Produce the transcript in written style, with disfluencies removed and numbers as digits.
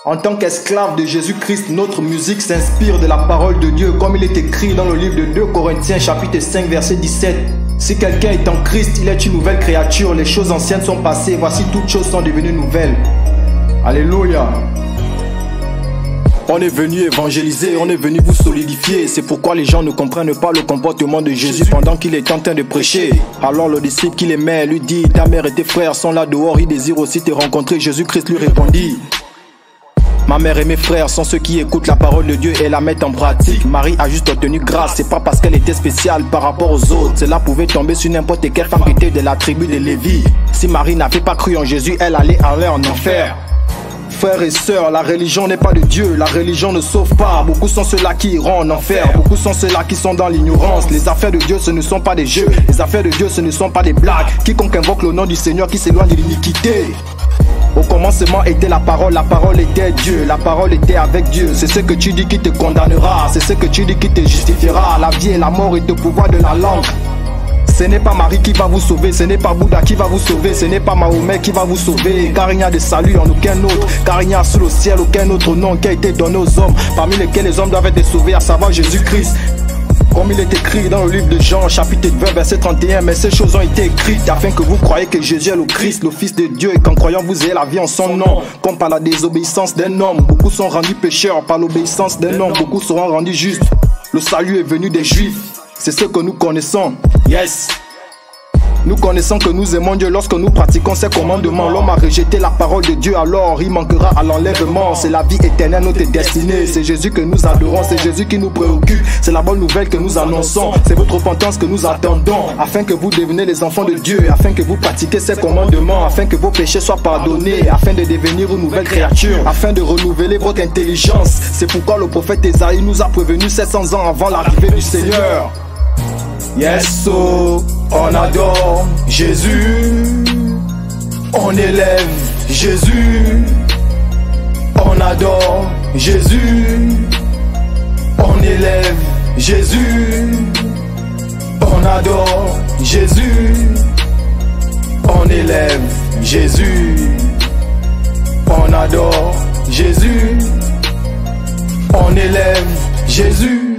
En tant qu'esclave de Jésus-Christ, notre musique s'inspire de la parole de Dieu, comme il est écrit dans le livre de 2 Corinthiens chapitre 5 verset 17. Si quelqu'un est en Christ, il est une nouvelle créature. Les choses anciennes sont passées, voici toutes choses sont devenues nouvelles. Alléluia. On est venu évangéliser, on est venu vous solidifier. C'est pourquoi les gens ne comprennent pas le comportement de Jésus pendant qu'il est en train de prêcher. Alors le disciple qui l'aimait lui dit: ta mère et tes frères sont là dehors, ils désirent aussi te rencontrer. Jésus-Christ lui répondit: ma mère et mes frères sont ceux qui écoutent la parole de Dieu et la mettent en pratique. Marie a juste obtenu grâce, c'est pas parce qu'elle était spéciale par rapport aux autres. Cela pouvait tomber sur n'importe quelle femme qui était de la tribu de Lévi. Si Marie n'avait pas cru en Jésus, elle allait aller en enfer. Frères et sœurs, la religion n'est pas de Dieu, la religion ne sauve pas. Beaucoup sont ceux-là qui iront en enfer, beaucoup sont ceux-là qui sont dans l'ignorance. Les affaires de Dieu, ce ne sont pas des jeux, les affaires de Dieu, ce ne sont pas des blagues. Quiconque invoque le nom du Seigneur qui s'éloigne de l'iniquité. Au commencement était la parole était Dieu, la parole était avec Dieu. C'est ce que tu dis qui te condamnera, c'est ce que tu dis qui te justifiera. La vie et la mort est au pouvoir de la langue. Ce n'est pas Marie qui va vous sauver, ce n'est pas Bouddha qui va vous sauver, ce n'est pas Mahomet qui va vous sauver. Car il n'y a de salut en aucun autre, car il n'y a sous le ciel aucun autre nom qui a été donné aux hommes, parmi lesquels les hommes doivent être sauvés, à savoir Jésus-Christ. Comme il est écrit dans le livre de Jean, chapitre 20, verset 31, mais ces choses ont été écrites afin que vous croyiez que Jésus est le Christ, le Fils de Dieu, et qu'en croyant vous ayez la vie en son nom. Comme par la désobéissance d'un homme, beaucoup sont rendus pécheurs, par l'obéissance d'un homme, beaucoup seront rendus justes. Le salut est venu des Juifs, c'est ce que nous connaissons. Yes! Nous connaissons que nous aimons Dieu lorsque nous pratiquons ses commandements. L'homme a rejeté la parole de Dieu, alors il manquera à l'enlèvement. C'est la vie éternelle, notre destinée. C'est Jésus que nous adorons, c'est Jésus qui nous préoccupe. C'est la bonne nouvelle que nous annonçons. C'est votre repentance que nous attendons, afin que vous deveniez les enfants de Dieu, afin que vous pratiquiez ses commandements, afin que vos péchés soient pardonnés, afin de devenir une nouvelle créature, afin de renouveler votre intelligence. C'est pourquoi le prophète Ésaïe nous a prévenu 700 ans avant l'arrivée du Seigneur. Yes, so, on adore Jésus, on élève Jésus, on adore Jésus, on élève Jésus, on adore Jésus, on élève Jésus, on adore Jésus, on élève Jésus.